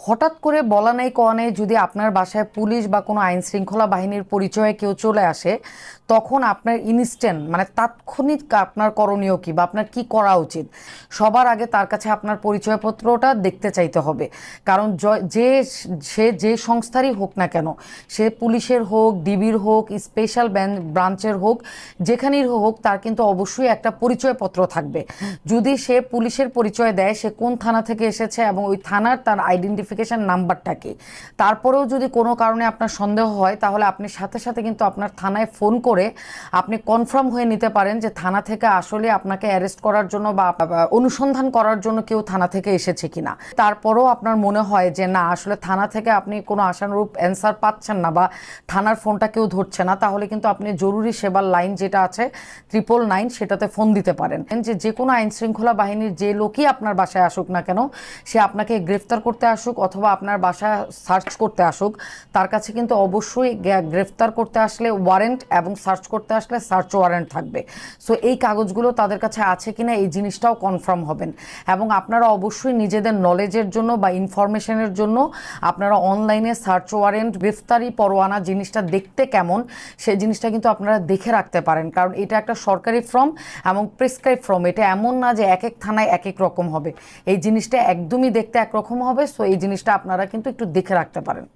হঠাৎ করে বলা নাই কওয়া নাই যদি আপনার বাসায় পুলিশ বা কোনো আইন শৃঙ্খলা বাহিনীর পরিচয়ে কেউ চলে আসে, তখন আপনার ইনস্ট্যান্ট মানে তাৎক্ষণিক আপনার করণীয় কি বা আপনার কি করা উচিত? সবার আগে তার কাছে আপনার পরিচয়পত্রটা দেখতে চাইতে হবে। কারণ যে সে যে সংস্থারই হোক না কেন, সে পুলিশের হোক, ডিবির হোক, স্পেশাল ব্রাঞ্চের হোক, যেখানেই হোক, তার কিন্তু অবশ্যই একটা পরিচয়পত্র থাকবে। যদি সে পুলিশের পরিচয় দেয় সে কোন থানা থেকে এসেছে এবং ওই থানার তার আইডেন্টিফিকেশন নাম্বারটা কি, তারপরেও যদি কোনো কারণে আপনার সন্দেহ হয় তাহলে আপনি সাথে সাথে কিন্তু আপনার থানায় ফোন করে আপনি কনফার্ম হয়ে নিতে পারেন যে থানা থেকে আসলে আপনাকে অ্যারেস্ট করার জন্য বা অনুসন্ধান করার জন্য কেউ থানা থেকে এসেছে কিনা। তারপরেও আপনার মনে হয় যে না, আসলে থানা থেকে আপনি কোনো আশানুরূপ অ্যান্সার পাচ্ছেন না বা থানার ফোনটা কেউ ধরছে না, তাহলে কিন্তু আপনি জরুরি সেবার লাইন যেটা আছে 999 সেটাতে ফোন দিতে পারেন। যে কোনো আইন শৃঙ্খলা বাহিনীর যে লোকই আপনার বাসায় আসুক না কেন, সে আপনাকে গ্রেফতার করতে আসুক অথবা আপনার বাসা সার্চ করতে আসুক, তার কাছে কিন্তু অবশ্যই গ্রেফতার করতে আসলে ওয়ারেন্ট এবং সার্চ করতে আসলে সার্চ ওয়ারেন্ট থাকবে। সো এই কাগজগুলো তাদের কাছে আছে কিনা এই জিনিসটাও কনফার্ম হবেন। এবং আপনারা অবশ্যই নিজেদের নলেজের জন্য বা ইনফরমেশনের জন্য আপনারা অনলাইনে সার্চ ওয়ারেন্ট, গ্রেফতারি পরোয়ানা জিনিসটা দেখতে কেমন সেই জিনিসটা কিন্তু আপনারা দেখে রাখতে পারেন। কারণ এটা একটা সরকারি ফর্ম এবং প্রেসক্রাইব ফর্ম, এটা এমন না যে এক এক থানায় এক এক রকম হবে। এই জিনিসটা একদমই দেখতে একরকম হবে। সো এই জিনিসটা আপনারা কিন্তু একটু দেখে রাখতে পারেন।